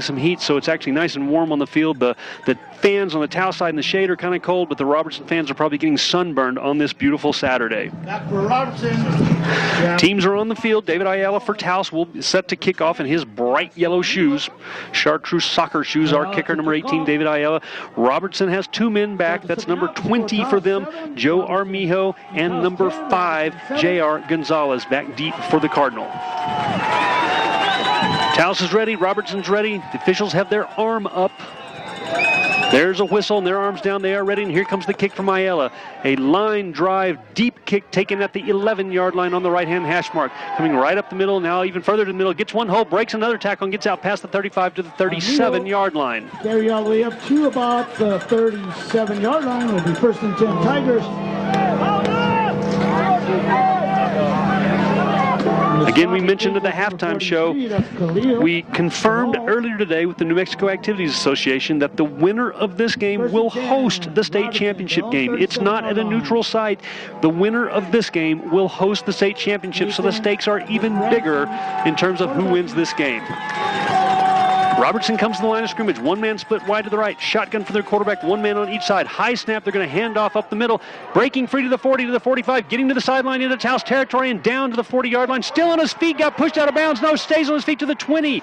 some heat, so it's actually nice and warm on the field. The fans on the Taos side and the shade are kind of cold, but the Robertson fans are probably getting sunburned on this beautiful Saturday. Teams are on the field. David Ayala for Taos will be set to kick off in his bright yellow shoes. Chartreuse soccer shoes. Our kicker, number 18, David Ayala. Robertson has 2 men back. That's number 20 for them, Joe Armijo, and number 5, J.R. Gonzalez, back deep for the Cardinal. Taos is ready. Robertson's ready. The officials have their arm up. There's a whistle and their arms down. They are ready, and here comes the kick from Ayala. A line drive, deep kick taken at the 11-yard line on the right-hand hash mark. Coming right up the middle, now even further to the middle. Gets one hole, breaks another tackle, and gets out past the 35 to the 37-yard line. Carry all the way up to about the 37-yard line. Will be 1st and 10 Tigers. Again, we mentioned at the halftime show, we confirmed earlier today with the New Mexico Activities Association that the winner of this game will host the state championship game. It's not at a neutral site. The winner of this game will host the state championship, so the stakes are even bigger in terms of who wins this game. Robertson comes to the line of scrimmage. 1 man split wide to the right. Shotgun for their quarterback. 1 man on each side. High snap. They're going to hand off up the middle. Breaking free to the 40, to the 45. Getting to the sideline into Taos territory and down to the 40-yard line. Still on his feet. Got pushed out of bounds. No, stays on his feet to the 20.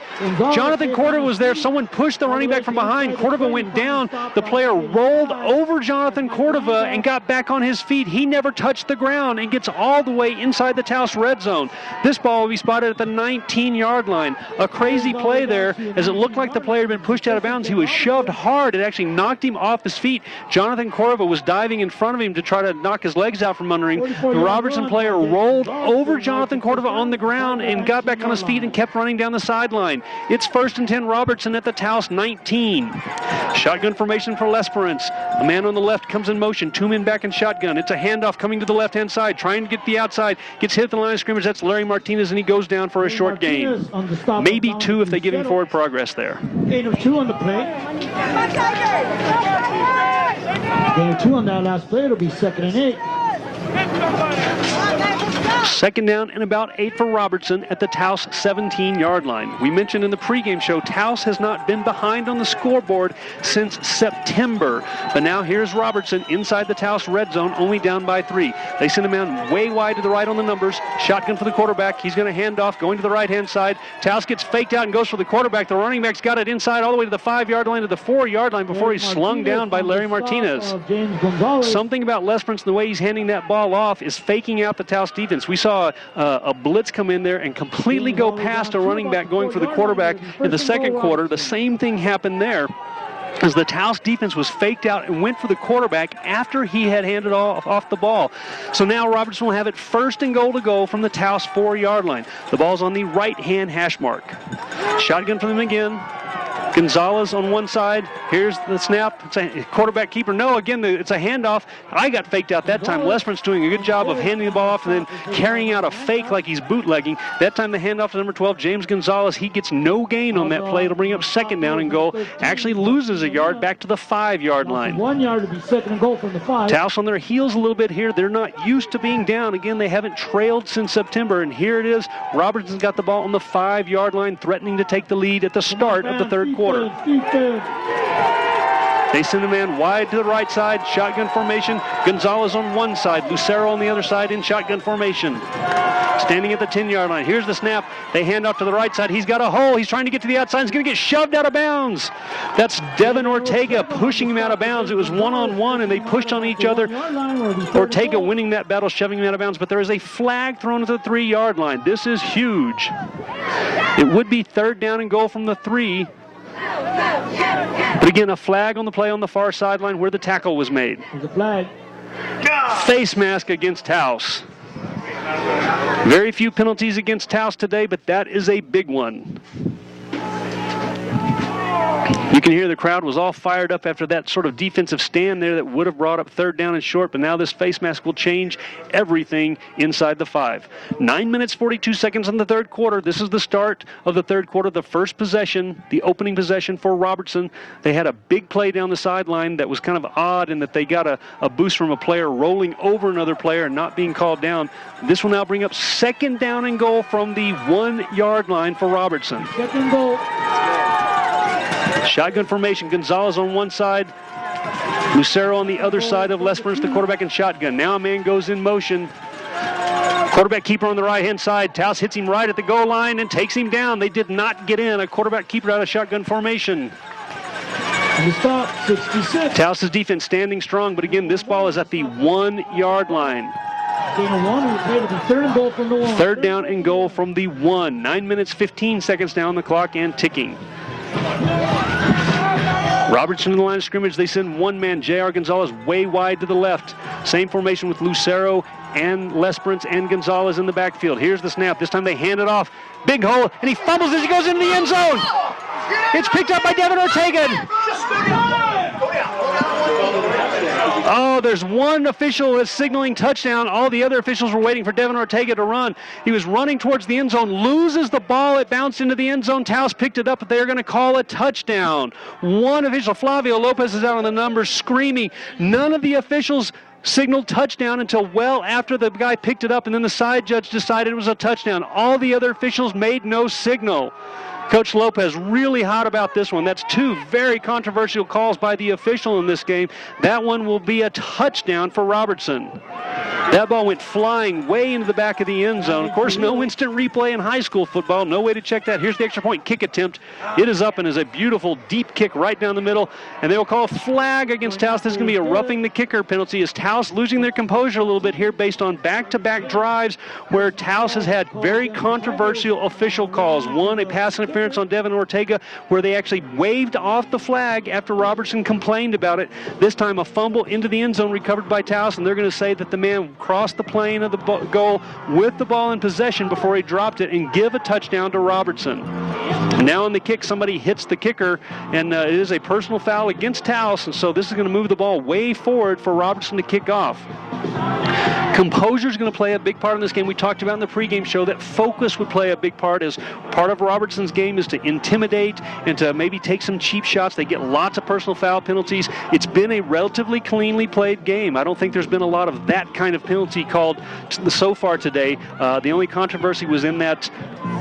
Jonathan Cordova was there. Someone pushed the running back from behind. Cordova went down. The player rolled over Jonathan Cordova and got back on his feet. He never touched the ground and gets all the way inside the Taos red zone. This ball will be spotted at the 19-yard line. A crazy play there as it looked like the player had been pushed out of bounds. He was shoved hard. It actually knocked him off his feet. Jonathan Cordova was diving in front of him to try to knock his legs out from under him. The Robertson player rolled over Jonathan Cordova on the ground and got back on his feet and kept running down the sideline. It's 1st and 10 Robertson at the Taos 19. Shotgun formation for Lesperance. A man on the left comes in motion. 2 men back in shotgun. It's a handoff coming to the left-hand side, trying to get the outside. Gets hit at the line of scrimmage. That's Larry Martinez, and he goes down for a short gain. Maybe 2 if they give him forward progress there. Gain of 2 on the play. Gain of 2 on that last play. It'll be 2nd and 8. 2nd down and about 8 for Robertson at the Taos 17-yard line. We mentioned in the pregame show, Taos has not been behind on the scoreboard since September. But now here's Robertson inside the Taos red zone, only down by 3. They send him out way wide to the right on the numbers. Shotgun for the quarterback. He's going to hand off, going to the right-hand side. Taos gets faked out and goes for the quarterback. The running back's got it inside all the way to the 5-yard line to the 4-yard line before he's slung down by Larry Martinez. Something about Lesperance and the way he's handing that ball off is faking out the Taos defense. We saw a blitz come in there and completely go past a running back going for the quarterback in the second quarter. The same thing happened there, as the Taos defense was faked out and went for the quarterback after he had handed off the ball. So now Robertson will have it 1st and goal to go from the Taos 4-yard line. The ball's on the right-hand hash mark. Shotgun for them again. Gonzalez on one side. Here's the snap. It's a quarterback keeper. No, again, it's a handoff. I got faked out that time. Lesperance doing a good job of handing the ball off and then carrying out a fake like he's bootlegging. That time the handoff to number 12, James Gonzalez. He gets no gain on that play. It'll bring up 2nd down and goal. Actually loses a yard back to the 5-yard line. 1 yard to be 2nd and goal from the 5. Taos on their heels a little bit here. They're not used to being down. Again, they haven't trailed since September, and here it is. Robertson's got the ball on the 5-yard line, threatening to take the lead at the start of the 3rd quarter. They send a man wide to the right side, shotgun formation. Gonzalez on one side, Lucero on the other side in shotgun formation. Standing at the 10-yard line. Here's the snap. They hand off to the right side. He's got a hole. He's trying to get to the outside. He's going to get shoved out of bounds. That's Devin Ortega pushing him out of bounds. It was one-on-one, and they pushed on each other. Ortega winning that battle, shoving him out of bounds, but there is a flag thrown at the 3-yard line. This is huge. It would be 3rd down and goal from the 3. But again, a flag on the play on the far sideline where the tackle was made. There's a flag. Face mask against Taos. Very few penalties against Taos today, but that is a big one. You can hear the crowd was all fired up after that sort of defensive stand there that would have brought up 3rd down and short, but now this face mask will change everything inside the 5. 9 minutes, 42 seconds in the 3rd quarter. This is the start of the 3rd quarter, the first possession, the opening possession for Robertson. They had a big play down the sideline that was kind of odd in that they got a boost from a player rolling over another player and not being called down. This will now bring up 2nd down and goal from the 1-yard line for Robertson. 2nd goal. Shotgun formation, Gonzalez on one side, Lucero on the other side of Lesperance, the quarterback in shotgun. Now a man goes in motion. Quarterback keeper on the right-hand side. Taos hits him right at the goal line and takes him down. They did not get in. A quarterback keeper out of shotgun formation. And the stop, 66. Taos' defense standing strong, but again, this ball is at the 1-yard line. Gain of 1, we play to the 3rd and goal from the 1. Third down and goal from the 1. 9 minutes, 15 seconds now on the clock and ticking. Robertson in the line of scrimmage. They send one man, J.R. Gonzalez, way wide to the left. Same formation with Lucero and Lesperance and Gonzalez in the backfield. Here's the snap. This time they hand it off. Big hole, and he fumbles as he goes into the end zone. It's picked up by Devin Ortega. Oh, there's one official that's signaling touchdown. All the other officials were waiting for Devin Ortega to run. He was running towards the end zone, loses the ball. It bounced into the end zone. Taos picked it up, but they're going to call a touchdown. One official, Flavio Lopez, is out on the numbers screaming. None of the officials signaled touchdown until well after the guy picked it up, and then the side judge decided it was a touchdown. All the other officials made no signal. Coach Lopez really hot about this one. That's two very controversial calls by the official in this game. That one will be a touchdown for Robertson. That ball went flying way into the back of the end zone. Of course, no instant replay in high school football. No way to check that. Here's the extra point kick attempt. It is up and is a beautiful deep kick right down the middle. And they will call a flag against Taos. This is going to be a roughing the kicker penalty. Is Taos losing their composure a little bit here based on back-to-back drives where Taos has had very controversial official calls. One, a pass interference on Devin Ortega where they actually waved off the flag after Robertson complained about it. This time a fumble into the end zone recovered by Taos, and they're going to say that the man crossed the plane of the goal with the ball in possession before he dropped it and give a touchdown to Robertson. Now on the kick, somebody hits the kicker, and it is a personal foul against Taos, and so this is going to move the ball way forward for Robertson to kick off. Composure is going to play a big part in this game. We talked about in the pregame show that focus would play a big part, as part of Robertson's game is to intimidate and to maybe take some cheap shots. They get lots of personal foul penalties. It's been a relatively cleanly played game. I don't think there's been a lot of that kind of penalty called so far today. The only controversy was in that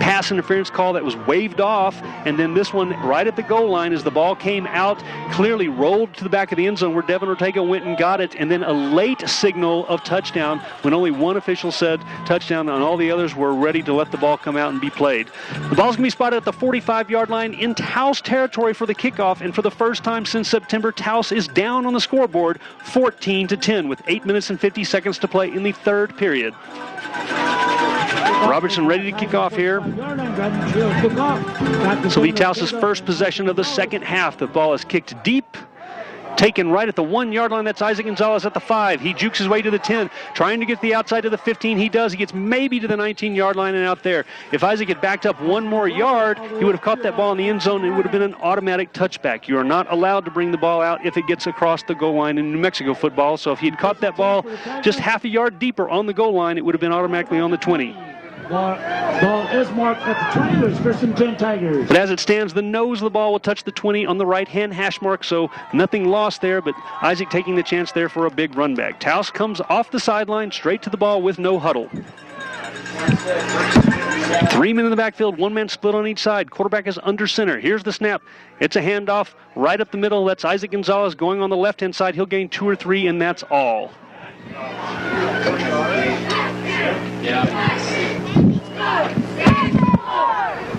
pass interference call that was waved off, and then this one right at the goal line as the ball came out, clearly rolled to the back of the end zone where Devin Ortega went and got it, and then a late signal of touchdown when only one official said touchdown and all the others were ready to let the ball come out and be played. The ball's going to be spotted at the 45-yard line in Taos territory for the kickoff, and for the first time since September, Taos is down on the scoreboard 14-10 with 8 minutes and 50 seconds to play in the third period. Robertson ready to kick off here. This will be Taos' first possession of the second half. The ball is kicked deep, taken right at the 1-yard line. That's Isaac Gonzalez at the 5. He jukes his way to the 10, trying to get the outside to the 15. He does. He gets maybe to the 19-yard line and out there. If Isaac had backed up one more yard, he would have caught that ball in the end zone, and it would have been an automatic touchback. You are not allowed to bring the ball out if it gets across the goal line in New Mexico football. So if he had caught that ball just half a yard deeper on the goal line, it would have been automatically on the 20. Ball is marked at the 20. There's first and 10 Tigers. But as it stands, the nose of the ball will touch the 20 on the right-hand hash mark, so nothing lost there, but Isaac taking the chance there for a big run back. Taos comes off the sideline, straight to the ball with no huddle. 3 men in the backfield, one man split on each side. Quarterback is under center. Here's the snap. It's a handoff right up the middle. That's Isaac Gonzalez going on the left-hand side. He'll gain 2 or 3, and that's all.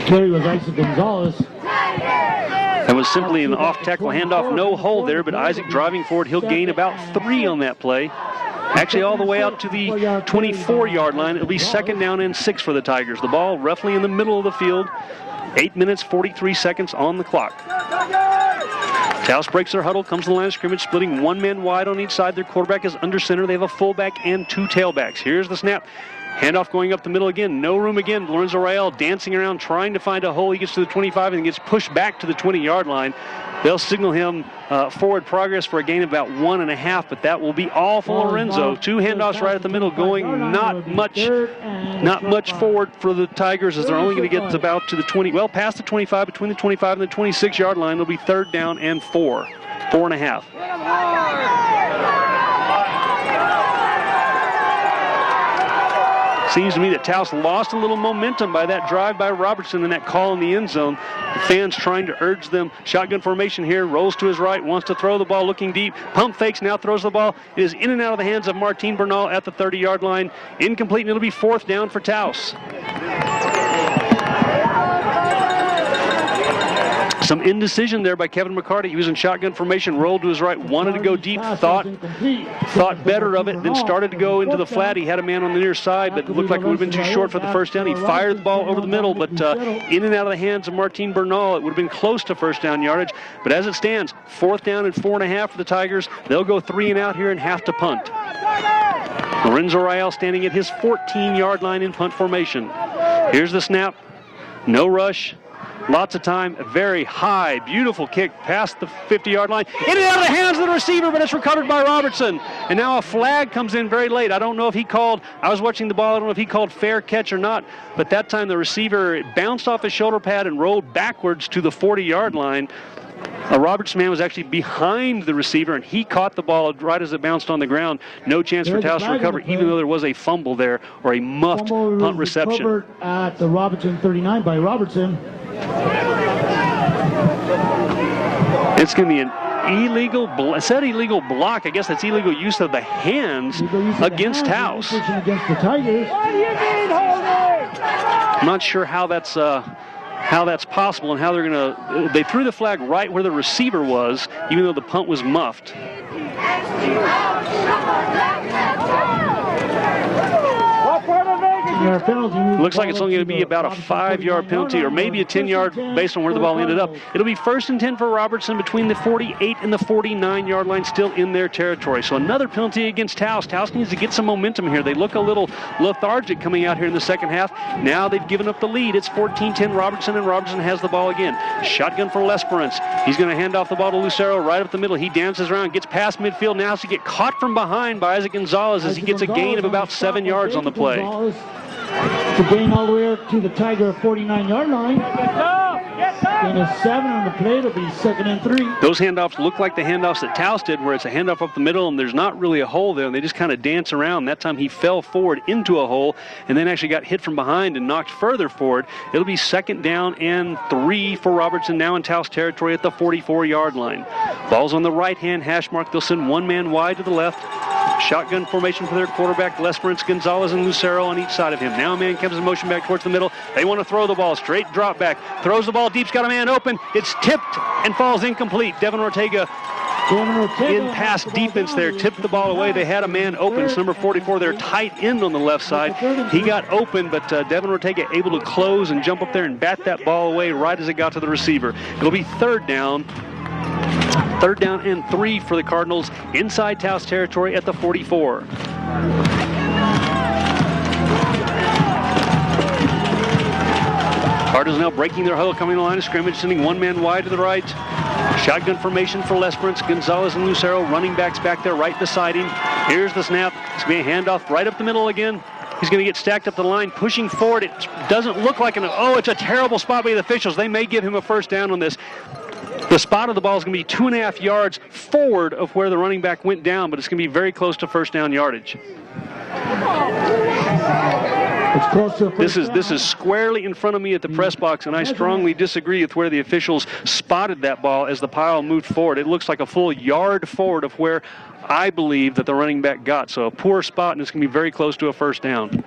There was Isaac Gonzalez. That was simply an off-tackle handoff, no hold there, but Isaac driving forward, he'll gain about 3 on that play. Actually, all the way out to the 24-yard line. It'll be second down and 6 for the Tigers. The ball roughly in the middle of the field. 8 minutes, 43 seconds on the clock. Taos breaks their huddle, comes to the line of scrimmage, splitting one man wide on each side. Their quarterback is under center. They have a fullback and 2 tailbacks. Here's the snap. Handoff going up the middle again. No room again. Lorenzo Rael dancing around, trying to find a hole. He gets to the 25 and gets pushed back to the 20-yard line. They'll signal him forward progress for a gain of about 1.5, but that will be all for Lorenzo. 2 handoffs right at the middle, going not much forward for the Tigers, as they're only going to get about to the 20, well, past the 25, between the 25 and the 26-yard line. It'll be third down and 4.5. Seems to me that Taos lost a little momentum by that drive by Robertson and that call in the end zone. The fans trying to urge them. Shotgun formation here, rolls to his right, wants to throw the ball, looking deep. Pump fakes, now throws the ball. It is in and out of the hands of Martin Bernal at the 30-yard line. Incomplete, and it'll be 4th down for Taos. Some indecision there by Kevin McCarty. He was in shotgun formation, rolled to his right, wanted to go deep, thought better of it, then started to go into the flat. He had a man on the near side, but it looked like it would have been too short for the first down. He fired the ball over the middle, but in and out of the hands of Martin Bernal. It would have been close to first down yardage, but as it stands, 4th down and 4.5 for the Tigers. They'll go 3 and out here and have to punt. Lorenzo Rael standing at his 14-yard line in punt formation. Here's the snap. No rush. Lots of time, a very high, beautiful kick past the 50-yard line. In and out of the hands of the receiver, but it's recovered by Robertson. And now a flag comes in very late. I don't know if he called, I was watching the ball, I don't know if he called fair catch or not, but that time the receiver bounced off his shoulder pad and rolled backwards to the 40-yard line. A Robertson man was actually behind the receiver, and he caught the ball right as it bounced on the ground. No chance for Taos to recover, even though there was a fumble there or a muffed punt reception. Recovered at the Robertson 39 by Robertson. It's going to be an illegal block. I guess that's illegal use of the hands against Taos. Against the Tigers. I'm not sure how that's possible and how they're going to. They threw the flag right where the receiver was, even though the punt was muffed. Looks like it's only going to be about a 5-yard penalty or maybe a 10-yard based on where the ball ended up. It'll be 1st and 10 for Robertson between the 48 and the 49-yard line, still in their territory. So another penalty against Taos. Taos needs to get some momentum here. They look a little lethargic coming out here in the second half. Now they've given up the lead. It's 14-10 Robertson, and Robertson has the ball again. Shotgun for Lesperance. He's going to hand off the ball to Lucero right up the middle. He dances around, gets past midfield. Now has to get caught from behind by Isaac Gonzalez as he gets a gain of about 7 yards on the play. To gain all the way up to the Tiger 49-yard line. Gain of 7 on the play. It'll be 2nd and 3. Those handoffs look like the handoffs that Taos did, where it's a handoff up the middle and there's not really a hole there, and they just kind of dance around. That time he fell forward into a hole and then actually got hit from behind and knocked further forward. It'll be 2nd down and 3 for Robertson, now in Taos territory at the 44-yard line. Ball's on the right-hand hash mark. They'll send one man wide to the left. Shotgun formation for their quarterback, Lesperance, Gonzalez, and Lucero on each side of him. Now a man comes in motion back towards the middle. They want to throw the ball. Straight drop back. Throws the ball deep. Got a man open. It's tipped and falls incomplete. Devin Ortega in pass defense there. Tipped the ball away. They had a man open. It's number 44, their tight end on the left side. He got open, but Devin Ortega able to close and jump up there and bat that ball away right as it got to the receiver. It'll be 3rd down. 3rd down and 3 for the Cardinals inside Taos territory at the 44. Cardinals now breaking their huddle, coming to the line of scrimmage, sending one man wide to the right. Shotgun formation for Lesperance, Gonzalez, and Lucero. Running backs back there right beside him. Here's the snap. It's going to be a handoff right up the middle again. He's going to get stacked up the line, pushing forward. It doesn't look like it's a terrible spot by the officials. They may give him a first down on this. The spot of the ball is going to be 2.5 yards forward of where the running back went down, but it's going to be very close to first down yardage. It's close to This is squarely in front of me at the press box, and I strongly disagree with where the officials spotted that ball as the pile moved forward. It looks like a full yard forward of where I believe that the running back got. So a poor spot, and it's going to be very close to a first down.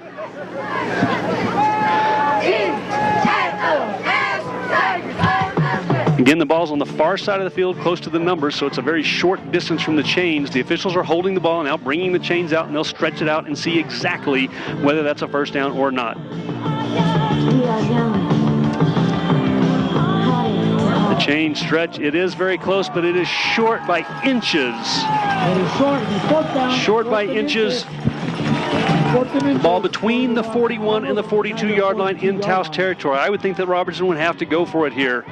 Again, the ball's on the far side of the field, close to the numbers, so it's a very short distance from the chains. The officials are holding the ball now, bringing the chains out, and they'll stretch it out and see exactly whether that's a first down or not. The chain stretch, it is very close, but it is short by inches. It is short. Short by inches. The ball between the 41 and the 42-yard line in Taos territory. I would think that Robertson would have to go for it here.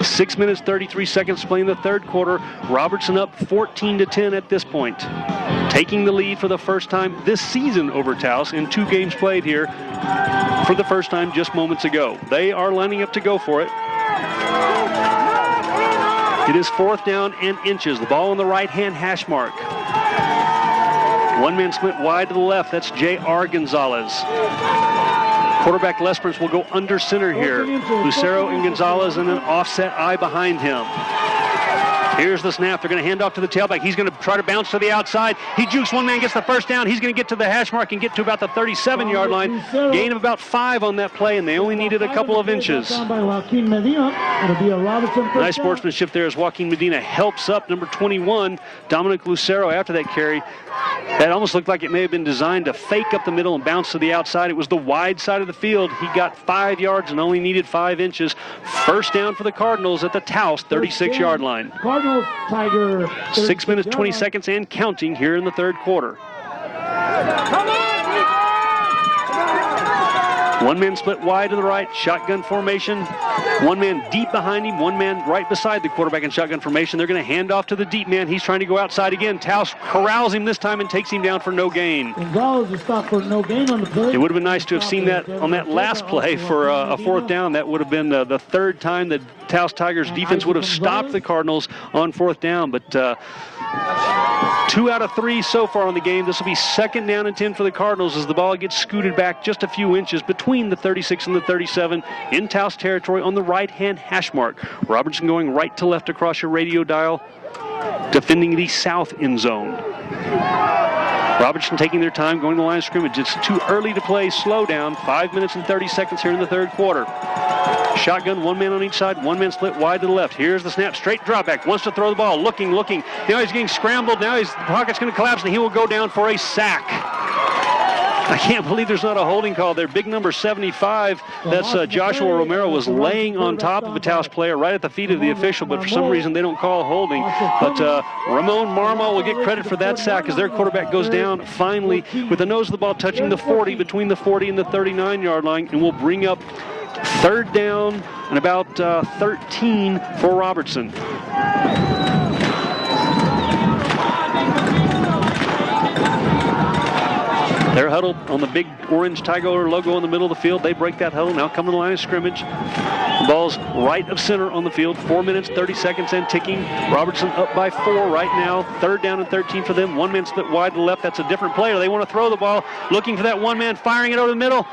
6 minutes, 33 seconds playing the third quarter. Robertson up 14-10 at this point. Taking the lead for the first time this season over Taos in 2 games played here for the first time just moments ago. They are lining up to go for it. It is 4th down and inches. The ball on the right-hand hash mark. One man split wide to the left. That's J.R. Gonzalez. Quarterback Lesperance will go under center here. Lucero and Gonzalez and an offset eye behind him. Here's the snap. They're going to hand off to the tailback. He's going to try to bounce to the outside. He jukes one man, gets the first down. He's going to get to the hash mark and get to about the 37-yard line. Gain of about 5 on that play, and they only needed a couple of inches. Nice sportsmanship there as Joaquin Medina helps up number 21, Dominic Lucero, after that carry. That almost looked like it may have been designed to fake up the middle and bounce to the outside. It was the wide side of the field. He got 5 yards and only needed 5 inches. First down for the Cardinals at the Taos 36-yard line. Cardinals, Tiger. 6 minutes, 20 seconds and counting here in the third quarter. One man split wide to the right, shotgun formation. One man deep behind him, one man right beside the quarterback in shotgun formation. They're going to hand off to the deep man. He's trying to go outside again. Taos corrals him this time and takes him down for no gain. Gonzalez is stopped for no gain on the play. It would have been nice to have seen that on that last play for a fourth down. That would have been the third time that Taos Tigers defense would have stopped the Cardinals on fourth down. But 2 out of 3 so far on the game. This will be 2nd down and 10 for the Cardinals as the ball gets scooted back just a few inches between the 36 and the 37 in Taos territory on the right-hand hash mark. Robertson going right to left across your radio dial, defending the south end zone. Robertson taking their time, going to the line of scrimmage. It's too early to play. Slow down. 5 minutes and 30 seconds here in the third quarter. Shotgun, one man on each side, one man split wide to the left. Here's the snap, straight drop back. Wants to throw the ball, looking. Now he's getting scrambled. Now the pocket's going to collapse, and he will go down for a sack. I can't believe there's not a holding call there. Big number 75, that's Joshua Romero, was laying on top of a Taos player right at the feet of the official, but for some reason they don't call holding. But Ramon Marmal will get credit for that sack as their quarterback goes down finally with the nose of the ball touching the 40, between the 40 and the 39-yard line, and will bring up third down and about 13 for Robertson. They're huddled on the big orange Tiger logo in the middle of the field. They break that huddle. Now come to the line of scrimmage. The ball's right of center on the field. 4 minutes, 30 seconds and ticking. Robertson up by 4 right now. Third down and 13 for them. One man split wide to the left. That's a different player. They want to throw the ball. Looking for that one man, firing it over the middle.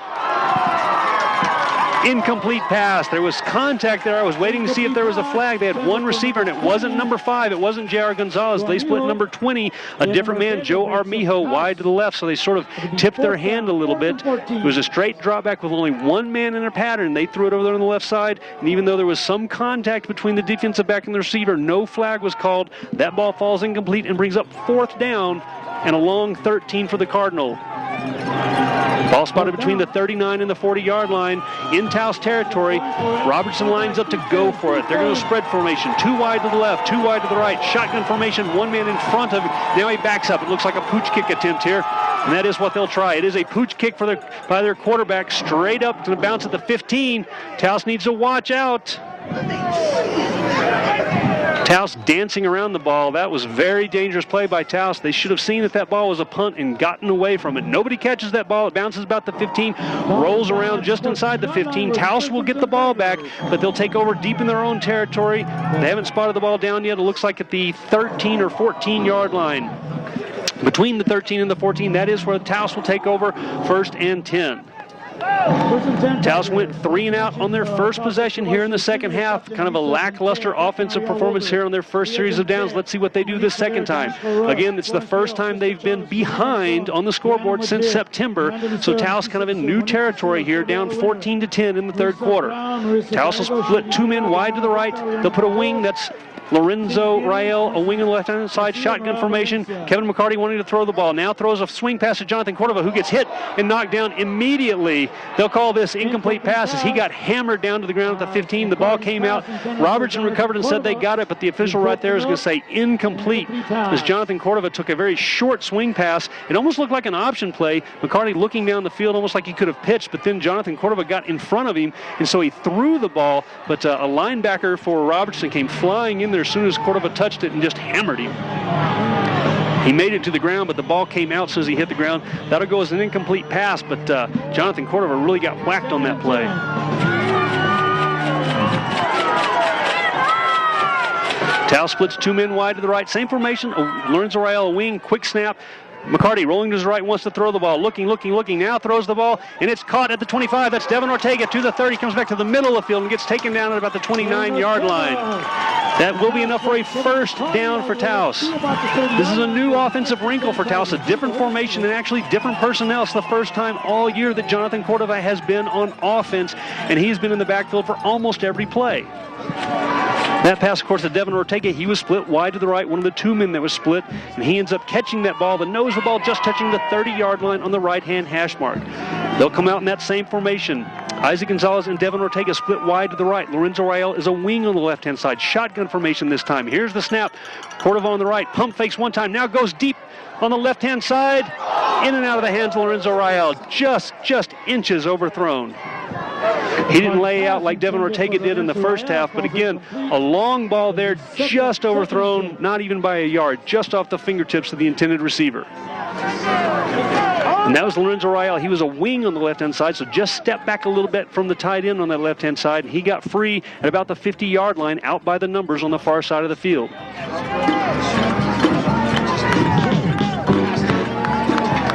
Incomplete pass. There was contact there. I was waiting to see if there was a flag. They had one receiver, and it wasn't number 5. It wasn't J.R. Gonzalez. They split number 20, a different man, Joe Armijo, wide to the left. So they sort of tipped their hand a little bit. It was a straight drop back with only one man in their pattern. They threw it over there on the left side, and even though there was some contact between the defensive back and the receiver, no flag was called. That ball falls incomplete and brings up 4th down and a long 13 for the Cardinal. Ball spotted between the 39 and the 40-yard line in Taos territory. Robertson lines up to go for it. They're going to spread formation. 2 wide to the left, 2 wide to the right. Shotgun formation, one man in front of him. Now he backs up. It looks like a pooch kick attempt here, and that is what they'll try. It is a pooch kick by their quarterback, straight up to the bounce at the 15. Taos needs to watch out. Taos dancing around the ball. That was very dangerous play by Taos. They should have seen that ball was a punt and gotten away from it. Nobody catches that ball. It bounces about the 15, rolls around just inside the 15. Taos will get the ball back, but they'll take over deep in their own territory. They haven't spotted the ball down yet. It looks like at the 13 or 14-yard line. Between the 13 and the 14, that is where Taos will take over, 1st and 10. Taos went 3 and out on their first possession here in the second half. Kind of a lackluster offensive performance here on their first series of downs. Let's see what they do this second time. Again, it's the first time they've been behind on the scoreboard since September. So Taos kind of in new territory here, down 14-10 in the third quarter. Taos will split 2 men wide to the right. They'll put a wing. That's Lorenzo Rael, a wing on the left-hand side, shotgun formation. Kevin McCarty wanting to throw the ball. Now throws a swing pass to Jonathan Cordova, who gets hit and knocked down immediately. They'll call this incomplete pass as he got hammered down to the ground at the 15. The ball came out. Robertson recovered and said they got it, but the official right there is going to say incomplete as Jonathan Cordova took a very short swing pass. It almost looked like an option play. McCarty looking down the field almost like he could have pitched, but then Jonathan Cordova got in front of him, and so he threw the ball, but a linebacker for Robertson came flying in there as soon as Cordova touched it and just hammered him. He made it to the ground, but the ball came out as soon as he hit the ground. That'll go as an incomplete pass, but Jonathan Cordova really got whacked on that play. Taos splits 2 men wide to the right. Same formation. Lorenzo Rael, a wing, quick snap. McCarty rolling to his right, wants to throw the ball. Looking, now throws the ball, and it's caught at the 25. That's Devin Ortega to the 30. Comes back to the middle of the field and gets taken down at about the 29-yard line. That will be enough for a first down for Taos. This is a new offensive wrinkle for Taos, a different formation and actually different personnel. It's the first time all year that Jonathan Cordova has been on offense, and he's been in the backfield for almost every play. That pass, of course, to Devin Ortega, he was split wide to the right, one of the two men that was split, and he ends up catching that ball. The nose of the ball just touching the 30-yard line on the right-hand hash mark. They'll come out in that same formation. Isaac Gonzalez and Devin Ortega split wide to the right. Lorenzo Rael is a wing on the left-hand side. Shotgun formation this time. Here's the snap. Cordova on the right. Pump fakes one time. Now goes deep on the left-hand side. In and out of the hands of Lorenzo Rael. Just inches overthrown. He didn't lay out like Devin Ortega did in the first half, but again, a long ball there, just overthrown, not even by a yard, just off the fingertips of the intended receiver. And that was Lorenzo Rael. He was a wing on the left-hand side, so just stepped back a little bit from the tight end on that left-hand side. He got free at about the 50-yard line, out by the numbers on the far side of the field.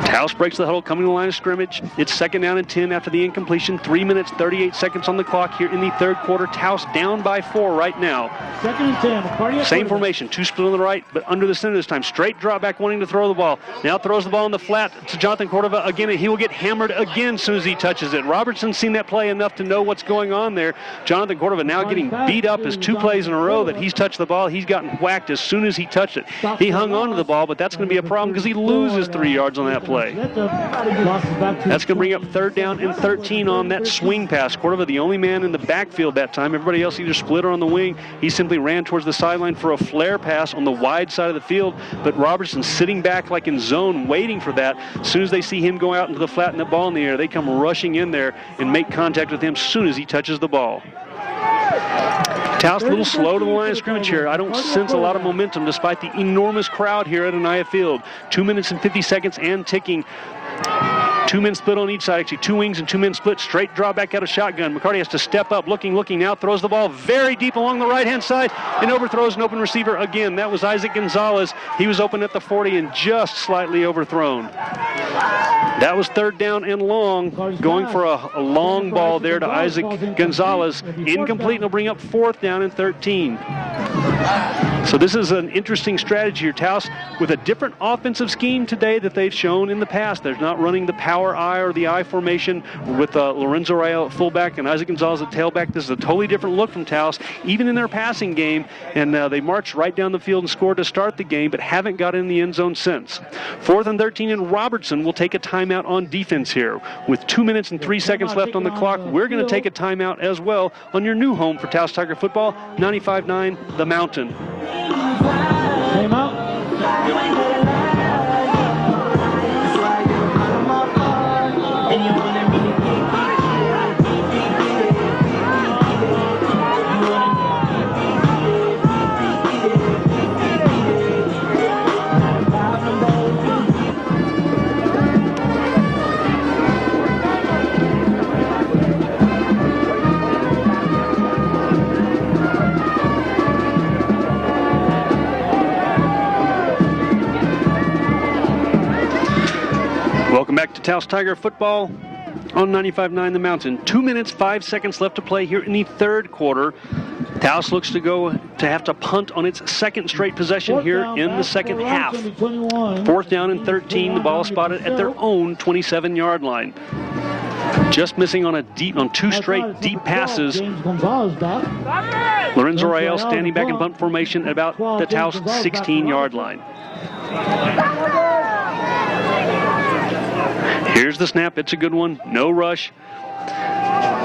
Taos breaks the huddle, coming to the line of scrimmage. It's 2nd down and 10 after the incompletion. 3 minutes, 38 seconds on the clock here in the third quarter. Taos down by 4 right now. 2nd and 10. Same formation, 2 split on the right, but under the center this time. Straight drop back, wanting to throw the ball. Now throws the ball in the flat to Jonathan Cordova again, and he will get hammered again as soon as he touches it. Robertson's seen that play enough to know what's going on there. Jonathan Cordova now getting beat up as 2 plays in a row that he's touched the ball. He's gotten whacked as soon as he touched it. He hung on to the ball, but that's going to be a problem because he loses 3 yards on that play. That's going to bring up 3rd down and 13 on that swing pass. Cordova, the only man in the backfield that time. Everybody else either split or on the wing. He simply ran towards the sideline for a flare pass on the wide side of the field, but Robertson sitting back like in zone waiting for that. As soon as they see him go out into the flat and the ball in the air, they come rushing in there and make contact with him as soon as he touches the ball. Taos a little slow to the line of scrimmage here. I don't sense a lot of momentum despite the enormous crowd here at Anaya Field. 2 minutes and 50 seconds and ticking. 2 men split on each side, actually 2 wings and 2 men split. Straight draw back out of shotgun. McCarty has to step up, looking now, throws the ball very deep along the right-hand side and overthrows an open receiver again. That was Isaac Gonzalez. He was open at the 40 and just slightly overthrown. That was 3rd down and long, going for a long ball there to Isaac Gonzalez. Incomplete, and will bring up 4th down and 13. So this is an interesting strategy here. Taos with a different offensive scheme today that they've shown in the past. They're not running the power I or the I formation with Lorenzo Rael at fullback and Isaac Gonzalez at tailback. This is a totally different look from Taos, even in their passing game, and they marched right down the field and scored to start the game, but haven't got in the end zone since. 4th and 13, and Robertson will take a timeout on defense here. With 2 minutes and 3 seconds left on the clock, we're going to take a timeout as well on your new home for Taos Tiger football, 95.9 The Mountain. Came out. Welcome back to Taos Tiger football on 95.9 The Mountain. 2 minutes, 5 seconds left to play here in the third quarter. Taos looks to have to punt on its 2nd straight possession here in the second half. 4th down and 13. The ball is spotted at their own 27-yard line. Just missing on 2 straight deep passes. Lorenzo Rael standing back in punt formation at about the Taos 16-yard line. Here's the snap. It's a good one. No rush.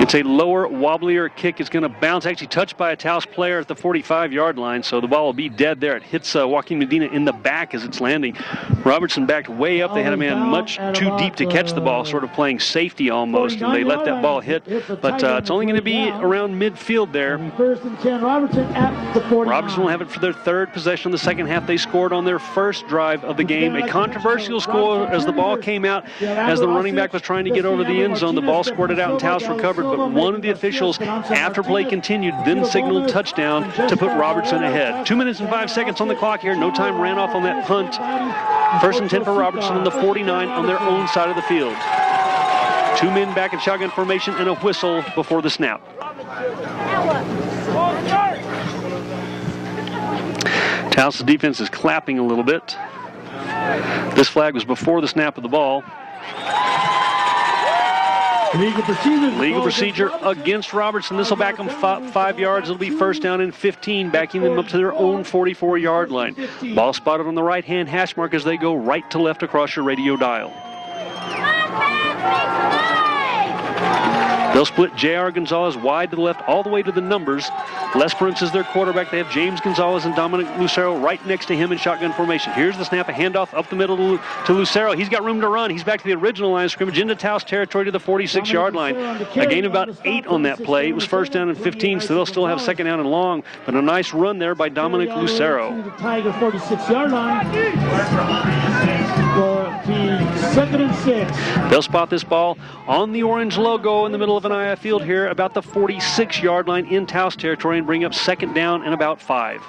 It's a lower, wobblier kick. It's going to bounce, actually touched by a Taos player at the 45-yard line, so the ball will be dead there. It hits Joaquin Medina in the back as it's landing. Robertson backed way up. They had a man much too deep to catch the ball, sort of playing safety almost, and they let that ball hit. But it's only going to be around midfield there. 1st and 10, Robertson at the 49. Robertson will have it for their 3rd possession of the second half. They scored on their 1st drive of the game. A controversial score as the ball came out as the running back was trying to get over the end zone. The ball squirted out and Taos recovered but one of the officials, after play continued, then signaled touchdown to put Robertson ahead. 2 minutes and 5 seconds on the clock here. No time ran off on that punt. First and 10 for Robertson on the 49 on their own side of the field. 2 men back in shotgun formation and a whistle before the snap. Towson's defense is clapping a little bit. This flag was before the snap of the ball. Legal procedure against Robertson. This will back them 5 yards. It'll be first down and 15, backing them up to their own 44-yard line. Ball spotted on the right-hand hash mark as they go right to left across your radio dial. They'll split J.R. Gonzalez wide to the left all the way to the numbers. Les Prince is their quarterback. They have James Gonzalez and Dominic Lucero right next to him in shotgun formation. Here's the snap, a handoff up the middle to Lucero. He's got room to run. He's back to the original line of scrimmage into Taos territory to the 46-yard line. A gain of about 8 on that play. It was first down and 15, so they'll still have second down and long. But a nice run there by Dominic Lucero. The Tiger 46-yard line. Second and 6. They'll spot this ball on the orange logo in the middle of an IF field here, about the 46-yard line in Taos territory, and bring up second down and about 5.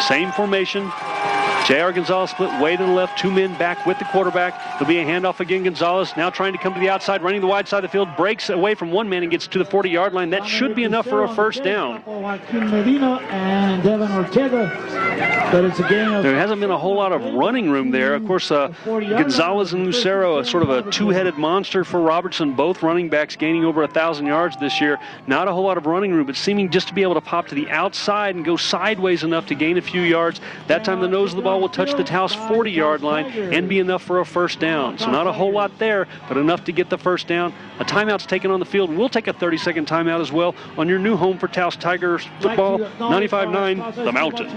Same formation. J.R. Gonzalez split way to the left, 2 men back with the quarterback. There'll be a handoff again. Gonzalez now trying to come to the outside, running the wide side of the field, breaks away from 1 man and gets to the 40-yard line. That should be enough for a first down. There hasn't been a whole lot of running room there. Of course, Gonzalez and Lucero, sort of a two-headed monster for Robertson, both running backs gaining over 1,000 yards this year. Not a whole lot of running room, but seeming just to be able to pop to the outside and go sideways enough to gain a few yards. That time the nose of the ball will touch the Taos 40-yard line and be enough for a first down. So not a whole lot there, but enough to get the first down. A timeout's taken on the field. We'll take a 30-second timeout as well on your new home for Taos Tigers football, 95-9, The Mountain.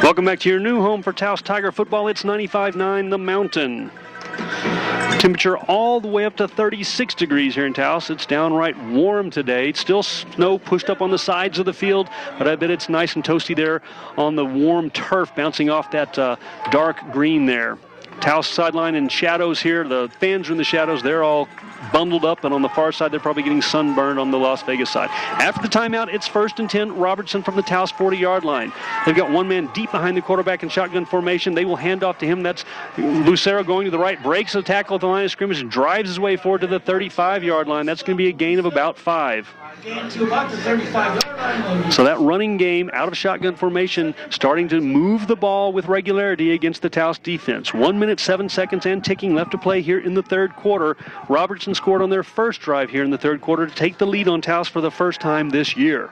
Welcome back to your new home for Taos Tiger football. It's 95-9, The Mountain. Temperature all the way up to 36 degrees here in Taos. It's downright warm today. It's still snow pushed up on the sides of the field, but I bet it's nice and toasty there on the warm turf bouncing off that dark green there. Taos sideline in shadows here. The fans are in the shadows. They're all bundled up, and on the far side, they're probably getting sunburned on the Las Vegas side. After the timeout, it's first and 10. Robertson from the Taos 40-yard line. They've got 1 man deep behind the quarterback in shotgun formation. They will hand off to him. That's Lucero going to the right, breaks the tackle at the line of scrimmage, and drives his way forward to the 35-yard line. That's going to be a gain of about 5. So that running game out of shotgun formation starting to move the ball with regularity against the Taos defense. 1 minute, 7 seconds and ticking left to play here in the third quarter. Robertson scored on their first drive here in the third quarter to take the lead on Taos for the first time this year.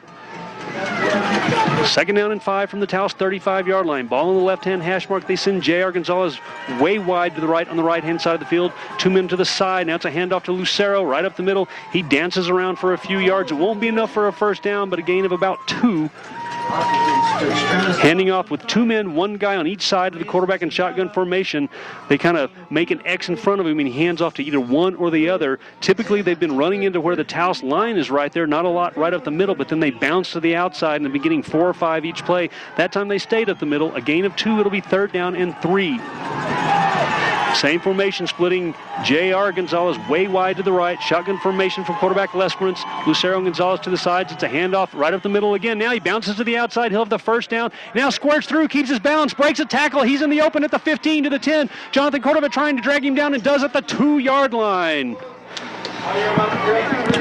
Second down and 5 from the Taos 35-yard line. Ball on the left-hand hash mark. They send J.R. Gonzalez way wide to the right on the right-hand side of the field. 2 men to the side. Now it's a handoff to Lucero right up the middle. He dances around for a few yards. It won't be enough for a first down, but a gain of about 2. Handing off with 2 men, 1 guy on each side of the quarterback in shotgun formation. They kind of make an X in front of him, and he hands off to either one or the other. Typically, they've been running into where the Taos line is right there, not a lot right up the middle, but then they bounce to the outside and they've been getting 4 or 5 each play. That time they stayed up the middle. A gain of 2, it'll be third down and 3. Same formation, splitting J.R. Gonzalez way wide to the right. Shotgun formation from quarterback Lesperance. Lucero and Gonzalez to the sides. It's a handoff right up the middle again. Now he bounces to the outside. He'll have the first down. Now squirts through, keeps his balance, breaks a tackle. He's in the open at the 15 to the 10. Jonathan Cordova trying to drag him down and does at the 2-yard line.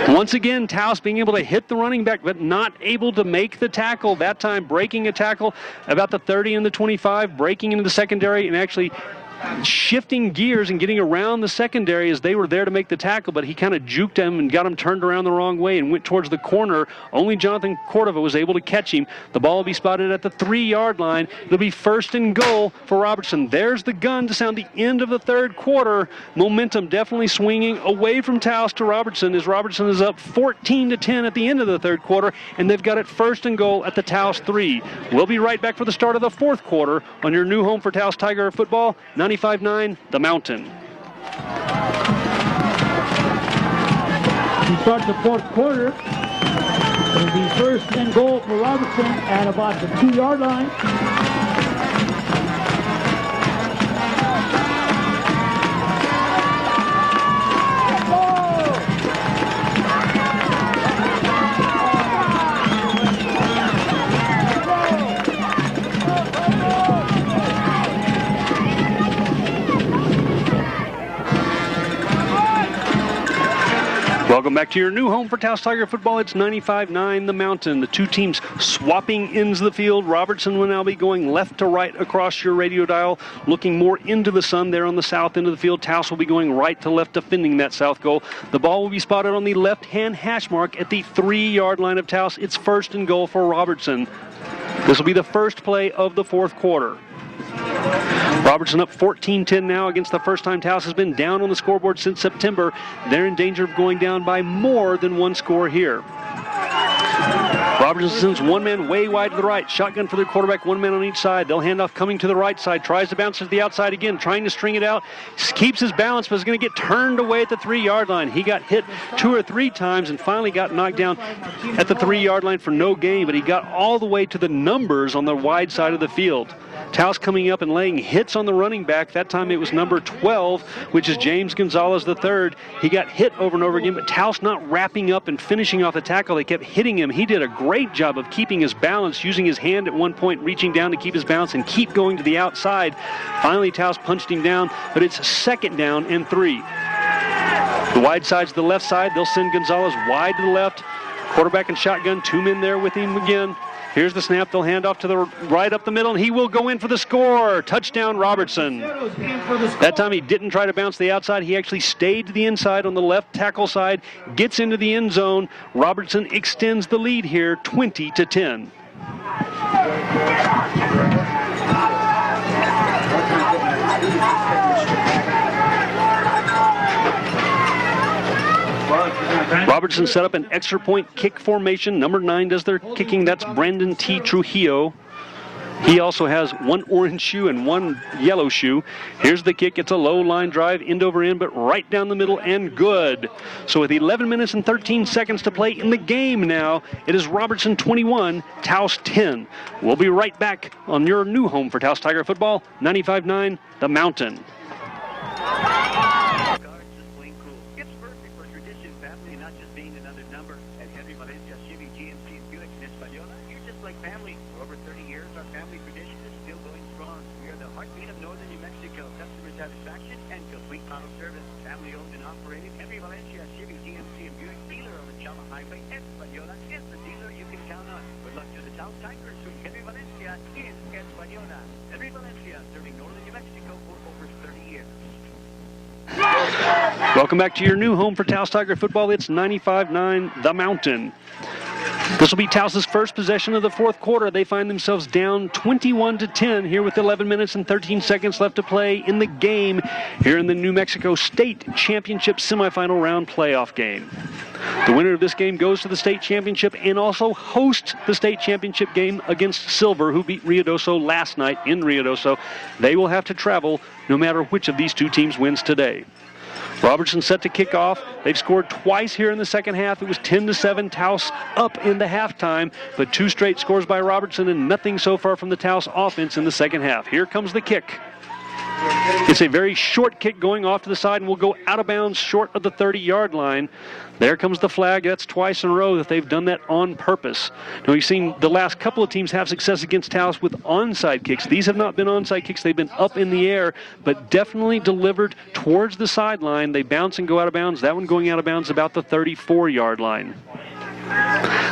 Once again, Taos being able to hit the running back, but not able to make the tackle. That time breaking a tackle about the 30 and the 25, breaking into the secondary and actually shifting gears and getting around the secondary as they were there to make the tackle, but he kind of juked him and got him turned around the wrong way and went towards the corner. Only Jonathan Cordova was able to catch him. The ball will be spotted at the 3-yard line. It'll be 1st and goal for Robertson. There's the gun to sound the end of the 3rd quarter. Momentum definitely swinging away from Taos to Robertson as Robertson is up 14-10 at the end of the 3rd quarter, and they've got it 1st and goal at the Taos 3. We'll be right back for the start of the 4th quarter on your new home for Taos Tiger football, 95-9, The Mountain. We start the 4th quarter. It'll be 1st and goal for Robertson at about the 2-yard line. Welcome back to your new home for Taos Tiger football. It's 95-9 The Mountain. The two teams swapping ends of the field. Robertson will now be going left to right across your radio dial, looking more into the sun there on the south end of the field. Taos will be going right to left, defending that south goal. The ball will be spotted on the left-hand hash mark at the 3-yard line of Taos. It's 1st and goal for Robertson. This will be the first play of the 4th quarter. Robertson up 14-10 now against the first time Taos has been down on the scoreboard since September. They're in danger of going down by more than one score here. Robertson sends one man way wide to the right. Shotgun for their quarterback, one man on each side. They'll hand off coming to the right side. Tries to bounce to the outside again, trying to string it out. Keeps his balance, but is going to get turned away at the 3-yard line. He got hit 2 or 3 times and finally got knocked down at the 3-yard line for no gain, but he got all the way to the numbers on the wide side of the field. Taos coming up and laying hits on the running back. That time it was number 12, which is James Gonzalez III. He got hit over and over again, but Taos not wrapping up and finishing off the tackle. They kept hitting him. He did a great job of keeping his balance, using his hand at one point, reaching down to keep his balance and keep going to the outside. Finally, Taos punched him down, but it's 2nd down and 3. The wide side's the left side. They'll send Gonzalez wide to the left. Quarterback and shotgun, 2 men there with him again. Here's the snap. They'll hand off to the right up the middle, and he will go in for the score. Touchdown, Robertson. That time he didn't try to bounce the outside. He actually stayed to the inside on the left tackle side, gets into the end zone. Robertson extends the lead here, 20-10. Robertson set up an extra point kick formation. Number 9 does their kicking. That's Brandon T. Trujillo. He also has 1 orange shoe and 1 yellow shoe. Here's the kick. It's a low line drive, end over end, but right down the middle and good. So with 11 minutes and 13 seconds to play in the game now, it is Robertson 21, Taos 10. We'll be right back on your new home for Taos Tiger football, 95-9, The Mountain. Welcome back to your new home for Taos Tiger football. It's 95-9, The Mountain. This will be Taos' first possession of the 4th quarter. They find themselves down 21-10 here with 11 minutes and 13 seconds left to play in the game here in the New Mexico State Championship semifinal round playoff game. The winner of this game goes to the state championship and also hosts the state championship game against Silver, who beat Ruidoso last night in Ruidoso. They will have to travel no matter which of these two teams wins today. Robertson set to kick off. They've scored twice here in the second half. It was 10-7, Taos up in the halftime, but 2 straight scores by Robertson and nothing so far from the Taos offense in the second half. Here comes the kick. It's a very short kick going off to the side and will go out of bounds short of the 30-yard line. There comes the flag. That's twice in a row that they've done that on purpose. Now, we've seen the last couple of teams have success against Taos with onside kicks. These have not been onside kicks. They've been up in the air, but definitely delivered towards the sideline. They bounce and go out of bounds. That one going out of bounds about the 34-yard line.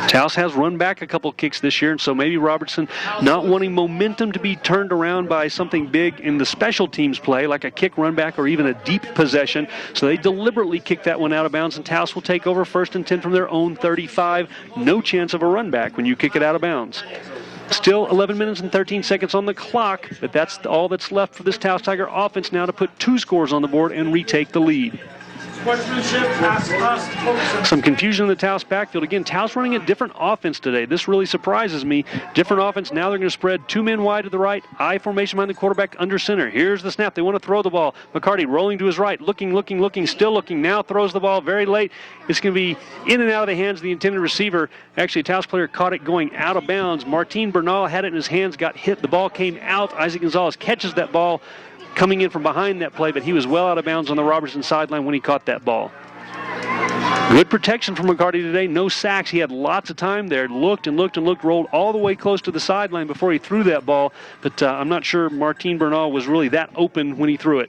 Taos has run back a couple kicks this year, and so maybe Robertson, not wanting momentum to be turned around by something big in the special teams play, like a kick run back or even a deep possession, so they deliberately kick that one out of bounds, and Taos will take over 1st and 10 from their own 35. No chance of a run back when you kick it out of bounds. Still 11 minutes and 13 seconds on the clock, but that's all that's left for this Taos Tiger offense now to put 2 scores on the board and retake the lead. Some confusion in the Taos backfield. Again, Taos running a different offense today. This really surprises me. Different offense. Now they're going to spread 2 men wide to the right. I formation behind the quarterback under center. Here's the snap. They want to throw the ball. McCarty rolling to his right. Looking, still looking. Now throws the ball very late. It's going to be in and out of the hands of the intended receiver. Actually, a Taos player caught it going out of bounds. Martin Bernal had it in his hands, got hit. The ball came out. Isaac Gonzalez catches that ball coming in from behind that play, but he was well out of bounds on the Robertson sideline when he caught that ball. Good protection from McCarty today. No sacks. He had lots of time there. Looked, rolled all the way close to the sideline before he threw that ball, but I'm not sure Martin Bernal was really that open when he threw it.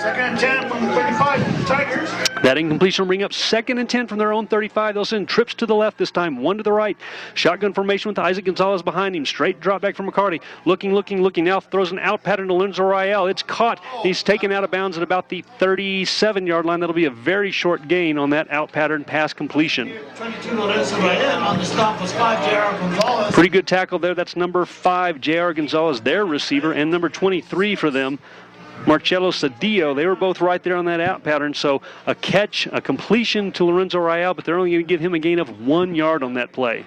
2nd and 10 from the 35, Tigers. That incompletion will bring up 2nd and 10 from their own 35. They'll send trips to the left this time, 1 to the right. Shotgun formation with Isaac Gonzalez behind him. Straight drop back from McCarty. Looking. Now throws an out pattern to Lorenzo Rael. It's caught. He's taken out of bounds at about the 37-yard line. That'll be a very short gain on that out pattern pass completion. 22, Lorenzo Rael. On the stop was 5, J.R. Gonzalez. Pretty good tackle there. That's number 5, J.R. Gonzalez, their receiver, and number 23 for them, Marcelo Cedillo. They were both right there on that out pattern, so a catch, a completion to Lorenzo Rael, but they're only going to give him a gain of 1 yard on that play.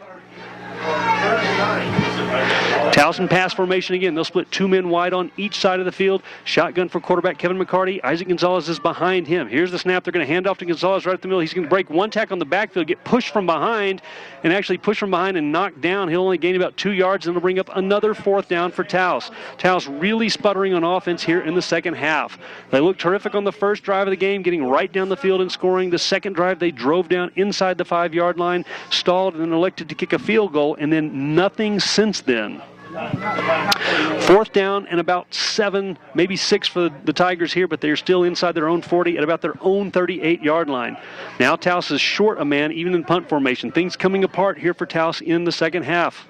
Towson pass formation again. They'll split 2 men wide on each side of the field. Shotgun for quarterback Kevin McCarty. Isaac Gonzalez is behind him. Here's the snap. They're going to hand off to Gonzalez right at the middle. He's going to break 1 tackle on the backfield, get pushed from behind, and actually push from behind and knocked down. He'll only gain about 2 yards, and it'll bring up another 4th down for Taos. Taos really sputtering on offense here in the second half. They looked terrific on the first drive of the game, getting right down the field and scoring. The second drive, they drove down inside the 5-yard line, stalled, and then elected to kick a field goal, and then nothing since then. 4th down and about 7, maybe 6 for the Tigers here, but they're still inside their own 40 at about their own 38-yard line. Now Taos is short a man, even in punt formation. Things coming apart here for Taos in the second half.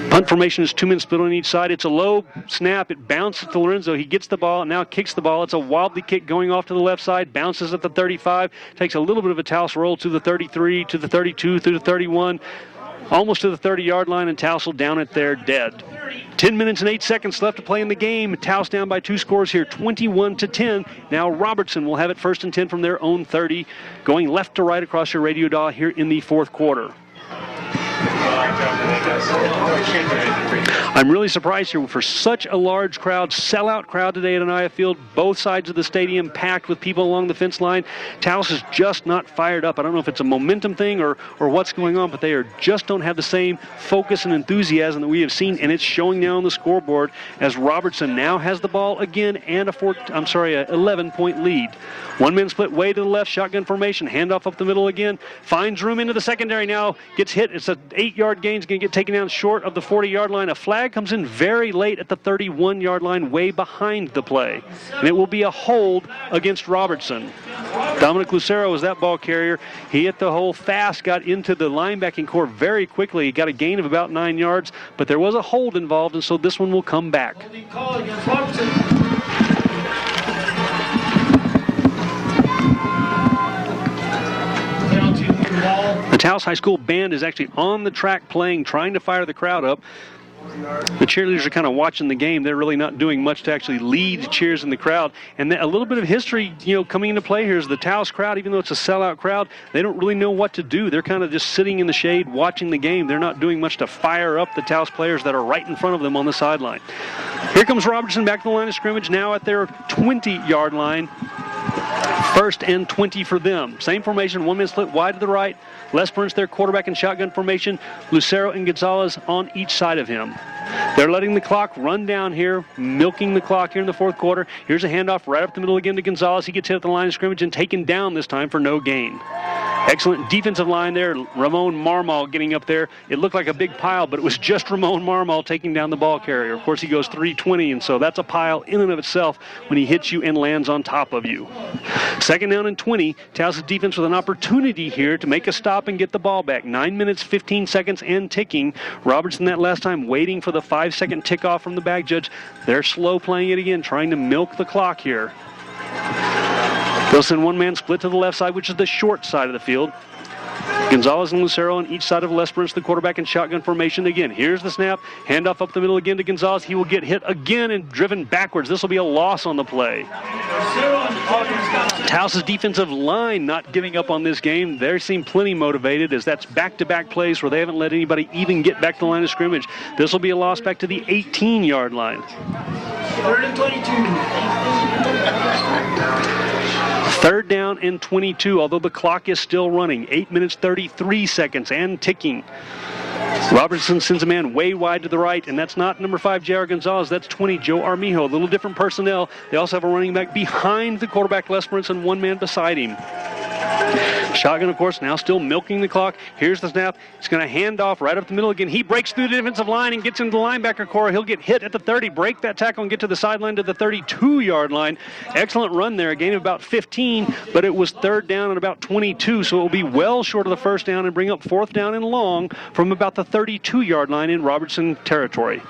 Punt formation is 2 men split on each side. It's a low snap. It bounces to Lorenzo. He gets the ball and now kicks the ball. It's a wobbly kick going off to the left side. Bounces at the 35. Takes a little bit of a Taos roll to the 33, to the 32, through the 31. Almost to the 30-yard line, and Taos will down it there dead. 10 minutes and 8 seconds left to play in the game. Taos down by 2 scores here, 21-10. Now Robertson will have it 1st and 10 from their own 30, going left to right across your radio dial here in the 4th quarter. I'm really surprised here for such a large crowd, sellout crowd today at Anaya Field. Both sides of the stadium packed with people along the fence line. Taos is just not fired up. I don't know if it's a momentum thing or what's going on, but they just don't have the same focus and enthusiasm that we have seen, and it's showing now on the scoreboard as Robertson now has the ball again and a 11-point lead. 1 man split way to the left, shotgun formation, handoff up the middle again, finds room into the secondary now, gets hit. It's an 8-yard gain. It's going to get taken down short of the 40-yard line. A flag comes in very late at the 31-yard line, way behind the play. And it will be a hold against Robertson. Dominic Lucero was that ball carrier. He hit the hole fast, got into the linebacking core very quickly. He got a gain of about 9 yards, but there was a hold involved, and so this one will come back. Call against Robertson. The Taos High School band is actually on the track playing, trying to fire the crowd up. The cheerleaders are kind of watching the game. They're really not doing much to actually lead cheers in the crowd. And a little bit of history, coming into play here is the Taos crowd, even though it's a sellout crowd, they don't really know what to do. They're kind of just sitting in the shade watching the game. They're not doing much to fire up the Taos players that are right in front of them on the sideline. Here comes Robertson back to the line of scrimmage now at their 20-yard line. 1st and 20 for them. Same formation, 1 man split wide to the right. Les Burns, their quarterback in shotgun formation. Lucero and Gonzalez on each side of him. They're letting the clock run down here, milking the clock here in the 4th quarter. Here's a handoff right up the middle again to Gonzalez. He gets hit at the line of scrimmage and taken down this time for no gain. Excellent defensive line there. Ramon Marmal getting up there. It looked like a big pile, but it was just Ramon Marmal taking down the ball carrier. Of course, he goes 320, and so that's a pile in and of itself when he hits you and lands on top of you. 2nd down and 20. Towson defense with an opportunity here to make a stop and get the ball back. 9 minutes, 15 seconds, and ticking. Robertson that last time waiting for the 5-second tick off from the back judge. They're slow playing it again, trying to milk the clock here. They'll send one-man split to the left side, which is the short side of the field. Gonzalez and Lucero on each side of Lesperance, the quarterback in shotgun formation again. Here's the snap. Handoff up the middle again to Gonzalez. He will get hit again and driven backwards. This will be a loss on the play. Towson's defensive line not giving up on this game. They seem plenty motivated as that's back-to-back plays where they haven't let anybody even get back to the line of scrimmage. This will be a loss back to the 18-yard line. 3rd and 22. 3rd down and 22, although the clock is still running. 8 minutes, 33 seconds and ticking. Robertson sends a man way wide to the right, and that's not number 5, J.R. Gonzalez. That's 20, Joe Armijo. A little different personnel. They also have a running back behind the quarterback, Lesperance, and one man beside him. Shotgun, of course, now still milking the clock. Here's the snap. He's going to hand off right up the middle again. He breaks through the defensive line and gets into the linebacker core. He'll get hit at the 30, break that tackle, and get to the sideline to the 32-yard line. Excellent run there, a gain of about 15, but it was 3rd down and about 22, so it will be well short of the 1st down and bring up 4th down and long from about the 32-yard line in Robertson territory.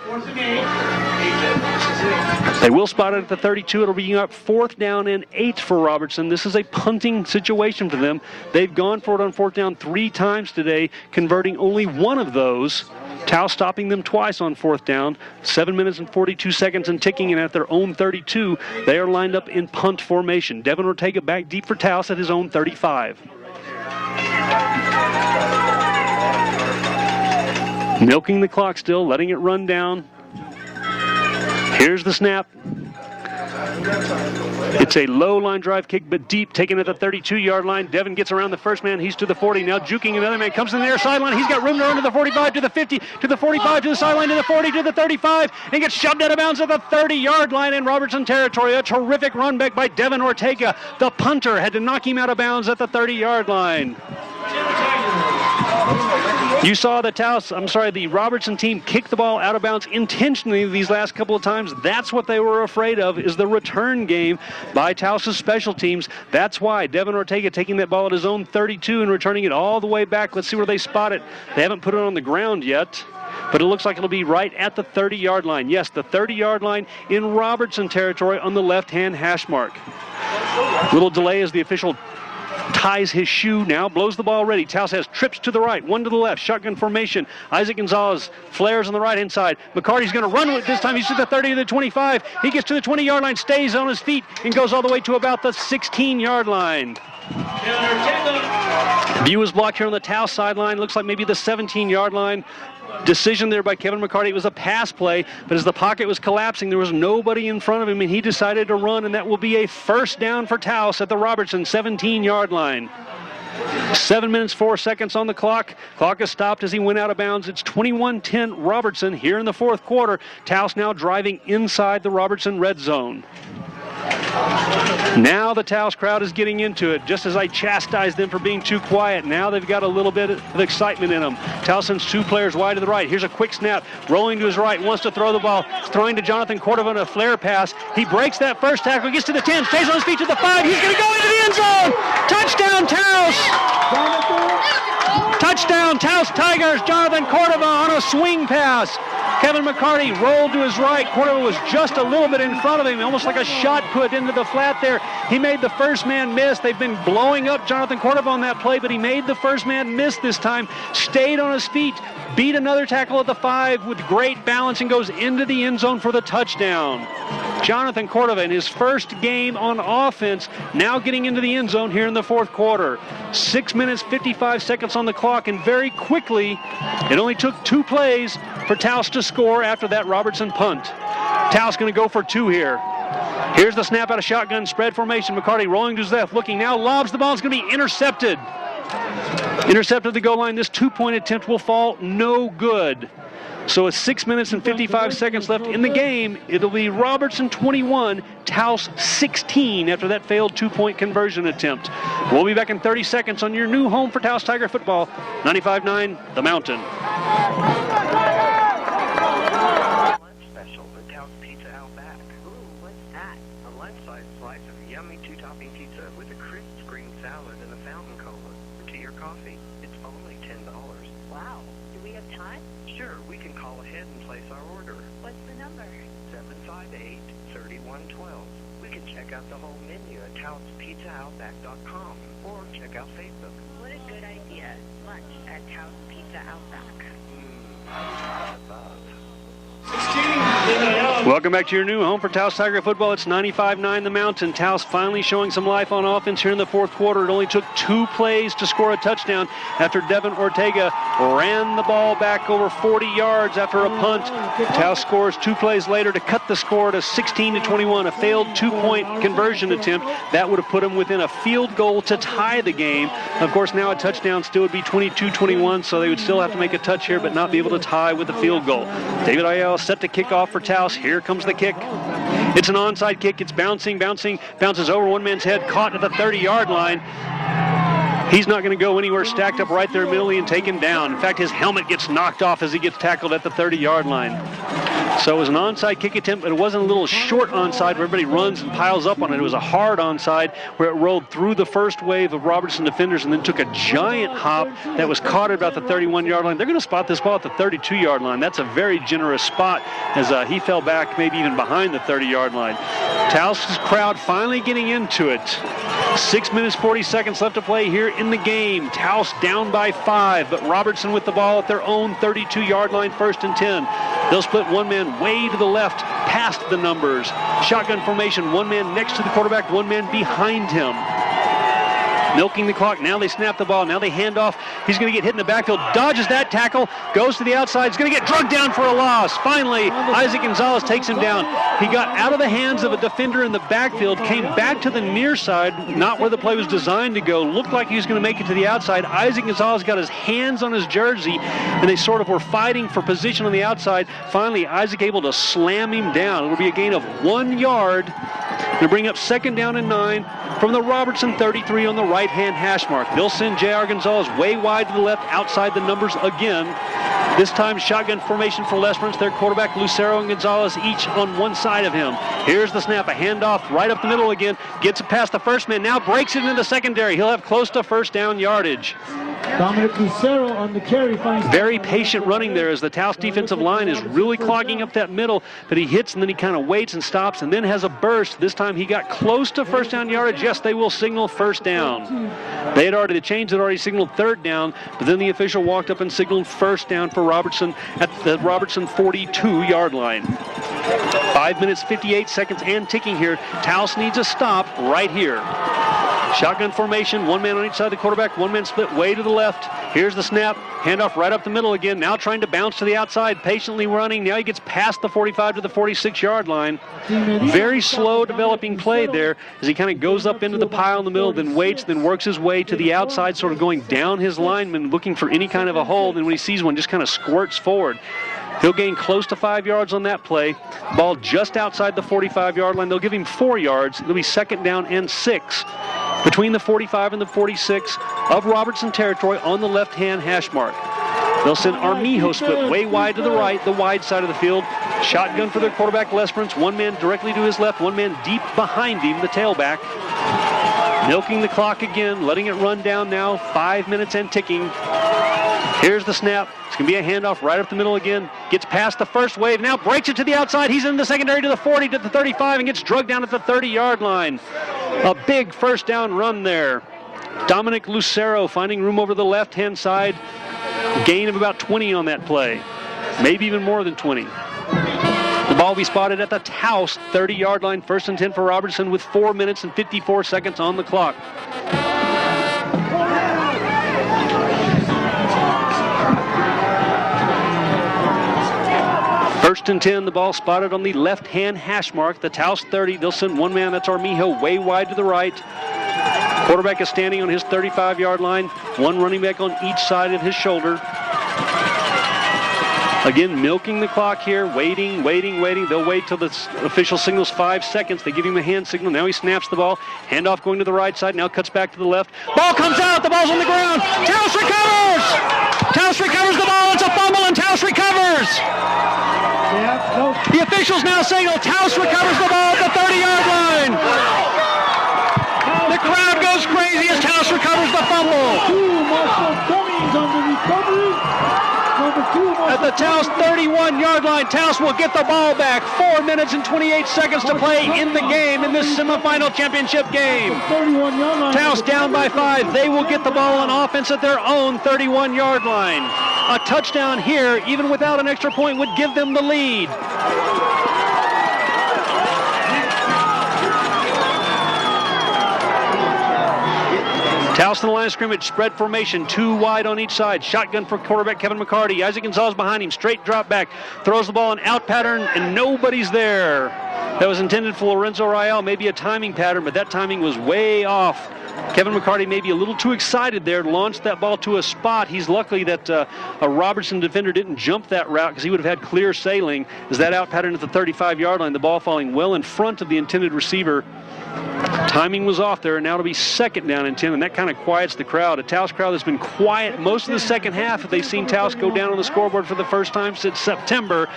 They will spot it at the 32. It'll be up 4th down and 8 for Robertson. This is a punting situation for them. They've gone for it on 4th down 3 times today, converting only one of those. Tau stopping them twice on 4th down. 7 minutes and 42 seconds and ticking, and at their own 32, they are lined up in punt formation. Devin Ortega back deep for Taos at his own 35. Milking the clock still, letting it run down. Here's the snap. It's a low line drive kick, but deep, taken at the 32-yard line. Devin gets around the first man. He's to the 40. Now juking another man. Comes in the near sideline. He's got room to run to the 45, to the 50, to the 45, to the sideline, to the 40, to the 35, and gets shoved out of bounds at the 30-yard line in Robertson territory. A terrific run back by Devin Ortega. The punter had to knock him out of bounds at the 30-yard line. You saw the Robertson team kick the ball out of bounds intentionally these last couple of times. That's what they were afraid of, is the return game by Taos's special teams. That's why Devin Ortega taking that ball at his own 32 and returning it all the way back. Let's see where they spot it. They haven't put it on the ground yet, but it looks like it'll be right at the 30-yard line. Yes, the 30-yard line in Robertson territory on the left-hand hash mark. Little delay as the official ties his shoe now, blows the ball ready. Taos has trips to the right, one to the left, shotgun formation. Isaac Gonzalez flares on the right-hand side. McCarty's going to run with it this time. He's to the 30 to the 25. He gets to the 20-yard line, stays on his feet, and goes all the way to about the 16-yard line. View is blocked here on the Taos sideline. Looks like maybe the 17-yard line. Decision there by Kevin McCarty. It was a pass play, but as the pocket was collapsing, there was nobody in front of him, and he decided to run, and that will be a 1st down for Taos at the Robertson 17-yard line. 7 minutes, 4 seconds on the clock. Clock is stopped as he went out of bounds. It's 21-10 Robertson here in the 4th quarter. Taos now driving inside the Robertson red zone. Now the Taos crowd is getting into it. Just as I chastised them for being too quiet, now they've got a little bit of excitement in them. Taos sends 2 players wide to the right. Here's a quick snap. Rolling to his right, wants to throw the ball. He's throwing to Jonathan Cordova on a flare pass. He breaks that first tackle, gets to the 10, stays on his feet to the 5. He's going to go into the end zone. Touchdown, Taos! Touchdown, Taos Tigers. Jonathan Cordova on a swing pass. Kevin McCarty rolled to his right. Cordova was just a little bit in front of him, almost like a shot put into the flat there. He made the first man miss. They've been blowing up Jonathan Cordova on that play, but he made the first man miss this time. Stayed on his feet, beat another tackle at the 5 with great balance, and goes into the end zone for the touchdown. Jonathan Cordova in his first game on offense, now getting into the end zone here in the 4th quarter. 6 minutes, 55 seconds on the clock, and very quickly, it only took 2 plays for Taos to score after that Robertson punt. Taos going to go for 2 here. Here's the snap out of shotgun spread formation. McCarty rolling to his left, looking now, lobs the ball. It's going to be intercepted. Intercept at the goal line. This 2-point attempt will fall no good. So with 6 minutes and 55 seconds left in the game, it'll be Robertson 21, Taos 16 after that failed 2-point conversion attempt. We'll be back in 30 seconds on your new home for Taos Tiger football, 95.9 The Mountain. Lunch special at Taos Pizza Out Back. Ooh, what's that? A lunch-size slice of yummy 2-topping pizza with a crisp green salad and a fountain cola. For tea or coffee, it's only $10. Wow. Do we have time? Sure, we can call ahead and place our order. What's the number? 758-3112. We can check out the whole menu at TaosPizzaOutback.com or check out Facebook. What a good idea. Lunch at Taos Pizza Outback. Above. Welcome back to your new home for Taos Tiger football. It's 95-9 The Mountain. Taos finally showing some life on offense here in the fourth quarter. It only took 2 plays to score a touchdown after Devin Ortega ran the ball back over 40 yards after a punt. Taos scores 2 plays later to cut the score to 16-21, a failed 2-point conversion attempt. That would have put them within a field goal to tie the game. Of course, now a touchdown still would be 22-21, so they would still have to make a touch here but not be able to tie with a field goal. David Ayala set to kick off for Taos. Here comes the kick. It's an onside kick. It's bouncing, bounces over one man's head, caught at the 30-yard line. He's not going to go anywhere, stacked up right there middle and taken down. In fact, his helmet gets knocked off as he gets tackled at the 30-yard line. So it was an onside kick attempt, but it wasn't a little short onside where everybody runs and piles up on it. It was a hard onside where it rolled through the first wave of Robertson defenders and then took a giant hop that was caught at about the 31-yard line. They're going to spot this ball at the 32-yard line. That's a very generous spot as he fell back maybe even behind the 30-yard line. Taos' crowd finally getting into it. 6 minutes, 40 seconds left to play here in the game. Taos down by 5, but Robertson with the ball at their own 32-yard line, 1st and 10. They'll split one man way to the left, past the numbers. Shotgun formation, one man next to the quarterback, one man behind him. Milking the clock. Now they snap the ball. Now they hand off. He's going to get hit in the backfield. Dodges that tackle. Goes to the outside. He's going to get drugged down for a loss. Finally, Isaac Gonzalez takes him down. He got out of the hands of a defender in the backfield, came back to the near side, not where the play was designed to go. Looked like he was going to make it to the outside. Isaac Gonzalez got his hands on his jersey, and they sort of were fighting for position on the outside. Finally, Isaac able to slam him down. It'll be a gain of 1 yard. They bring up 2nd down and 9 from the Robertson 33 on the right-hand hash mark. They'll send J.R. Gonzalez way wide to the left, outside the numbers again. This time, shotgun formation for Lesperance. Their quarterback, Lucero and Gonzalez, each on one side of him. Here's the snap, a handoff right up the middle again. Gets it past the first man, now breaks it into the secondary. He'll have close to 1st down yardage. Dominic Lucero on the carry finds very patient running there as the Taos defensive line is really clogging up that middle, but he hits and then he kind of waits and stops and then has a burst. This time he got close to 1st down yardage. Yes, they will signal 1st down. The chains had already signaled 3rd down, but then the official walked up and signaled 1st down for Robertson at the Robertson 42-yard line. 5 minutes, 58 seconds and ticking here. Taos needs a stop right here. Shotgun formation, one man on each side of the quarterback, one man split way to the left. Here's the snap, handoff right up the middle again. Now trying to bounce to the outside, patiently running. Now he gets past the 45 to the 46-yard line. Very slow developing play there as he kind of goes up into the pile in the middle, then waits, then works his way to the outside, sort of going down his lineman, looking for any kind of a hole. Then when he sees one, just kind of squirts forward. He'll gain close to 5 yards on that play. Ball just outside the 45-yard line. They'll give him 4 yards. It'll be 2nd down and 6 between the 45 and the 46 of Robertson territory on the left-hand hash mark. They'll send Armijo split way wide to the right, the wide side of the field. Shotgun for their quarterback, Lesperance. One man directly to his left, one man deep behind him, the tailback. Milking the clock again, letting it run down now. 5 minutes and ticking. Here's the snap. It's going to be a handoff right up the middle again. Gets past the first wave. Now breaks it to the outside. He's in the secondary to the 40, to the 35, and gets drugged down at the 30-yard line. A big 1st down run there. Dominic Lucero finding room over the left-hand side. Gain of about 20 on that play. Maybe even more than 20. The ball will be spotted at the Taos 30-yard line. 1st and 10 for Robertson with 4 minutes and 54 seconds on the clock. First and 10, the ball spotted on the left-hand hash mark, the Taos 30. They'll send one man, that's Armijo, way wide to the right. Quarterback is standing on his 35-yard line. One running back on each side of his shoulder. Again, milking the clock here, waiting. They'll wait till the official signals 5 seconds. They give him a hand signal. Now he snaps the ball. Handoff going to the right side. Now cuts back to the left. Ball comes out. The ball's on the ground. Taos recovers. Taos recovers the ball. It's a fumble, and Taos recovers. The officials now signal. Taos recovers the ball at the 30-yard line. The crowd goes crazy as Taos recovers the fumble. At the Taos 31-yard line, Taos will get the ball back. 4 minutes and 28 seconds to play in the game, in this semifinal championship game. Taos down by 5. They will get the ball on offense at their own 31-yard line. A touchdown here, even without an extra point, would give them the lead. Taos in the line of scrimmage, spread formation, 2 wide on each side. Shotgun for quarterback Kevin McCarty. Isaac Gonzalez behind him, straight drop back. Throws the ball in out pattern, and nobody's there. That was intended for Lorenzo Rael, maybe a timing pattern, but that timing was way off. Kevin McCarty may be a little too excited there, launched that ball to a spot. He's lucky that a Robertson defender didn't jump that route because he would have had clear sailing. As that out pattern at the 35-yard line, the ball falling well in front of the intended receiver. Timing was off there, and now it'll be 2nd down and 10, and that kind of quiets the crowd. A Taos crowd that's been quiet most of the second half. If they've seen Taos go down on the scoreboard for the first time since September,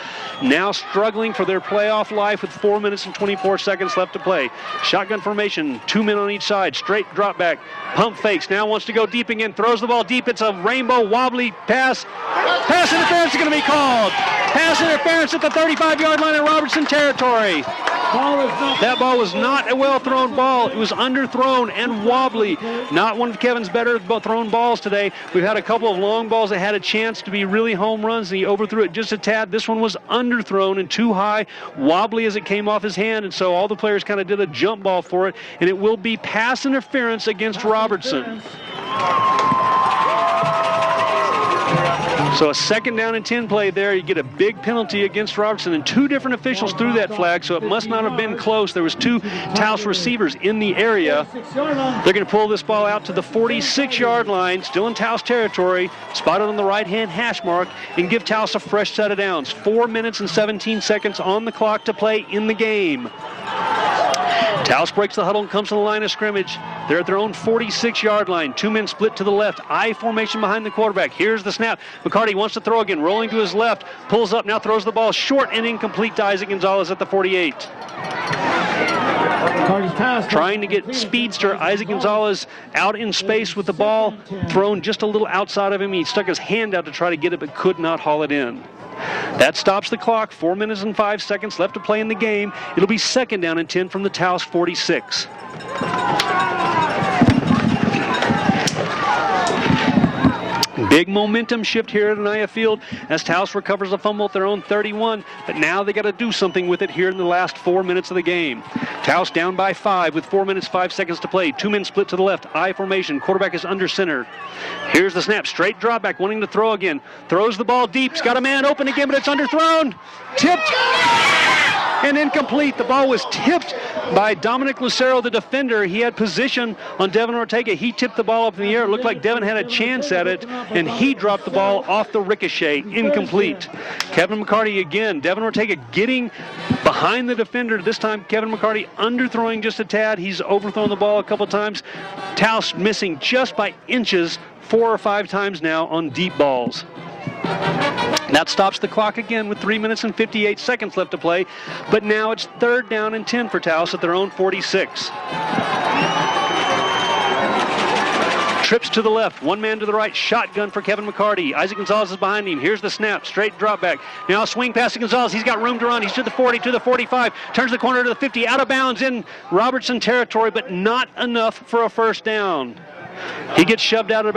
now struggling for their playoff life with 4 minutes and 24 seconds left to play. Shotgun formation, 2 men on each side, straight drop back, pump fakes, now wants to go deep again, throws the ball deep. It's a rainbow wobbly pass. Pass interference is going to be called. Pass interference at the 35-yard line in Robertson territory. That ball was not a well-thrown ball. It was underthrown and wobbly. Not one of Kevin's better thrown balls today. We've had a couple of long balls that had a chance to be really home runs, and he overthrew it just a tad. This one was underthrown and too high, wobbly as it came off his hand, and so all the players kind of did a jump ball for it, and it will be pass interference against Robertson. So a 2nd down and 10 play there. You get a big penalty against Robertson, and 2 different officials threw that flag, so it must not have been close. There was 2 Taos receivers in the area. They're going to pull this ball out to the 46-yard line, still in Taos territory, spotted on the right-hand hash mark, and give Taos a fresh set of downs. 4 minutes and 17 seconds on the clock to play in the game. Taos breaks the huddle and comes to the line of scrimmage. They're at their own 46-yard line. 2 men split to the left. I formation behind the quarterback. Here's the snap. McCarty wants to throw again. Rolling to his left. Pulls up. Now throws the ball short and incomplete to Isaac Gonzalez at the 48. Trying to get speedster Isaac Gonzalez out in space with the ball thrown just a little outside of him. He stuck his hand out to try to get it but could not haul it in. That stops the clock. 4 minutes and 5 seconds left to play in the game. It'll be 2nd down and 10 from the Taos 46. Big momentum shift here at Anaya Field as Taos recovers a fumble at their own 31, but now they got to do something with it here in the last 4 minutes of the game. Taos down by 5 with 4 minutes 5 seconds to play. 2 men split to the left. I formation. Quarterback is under center. Here's the snap. Straight drop back, wanting to throw again. Throws the ball deep. He's got a man open again, but it's underthrown. Tipped and incomplete. The ball was tipped by Dominic Lucero, the defender. He had position on Devin Ortega. He tipped the ball up in the air. It looked like Devin had a chance at it, and he dropped the ball off the ricochet. Incomplete. Kevin McCarty again. Devin Ortega getting behind the defender. This time Kevin McCarty underthrowing just a tad. He's overthrown the ball a couple times. Taos missing just by inches 4 or 5 times now on deep balls. That stops the clock again with 3 minutes and 58 seconds left to play. But now it's 3rd down and 10 for Taos at their own 46. Trips to the left, 1 man to the right, shotgun for Kevin McCarty. Isaac Gonzalez is behind him. Here's the snap, straight drop back. Now swing pass to Gonzalez. He's got room to run. He's to the 40, to the 45, turns the corner to the 50, out of bounds in Robertson territory, but not enough for a 1st down. He gets shoved out at about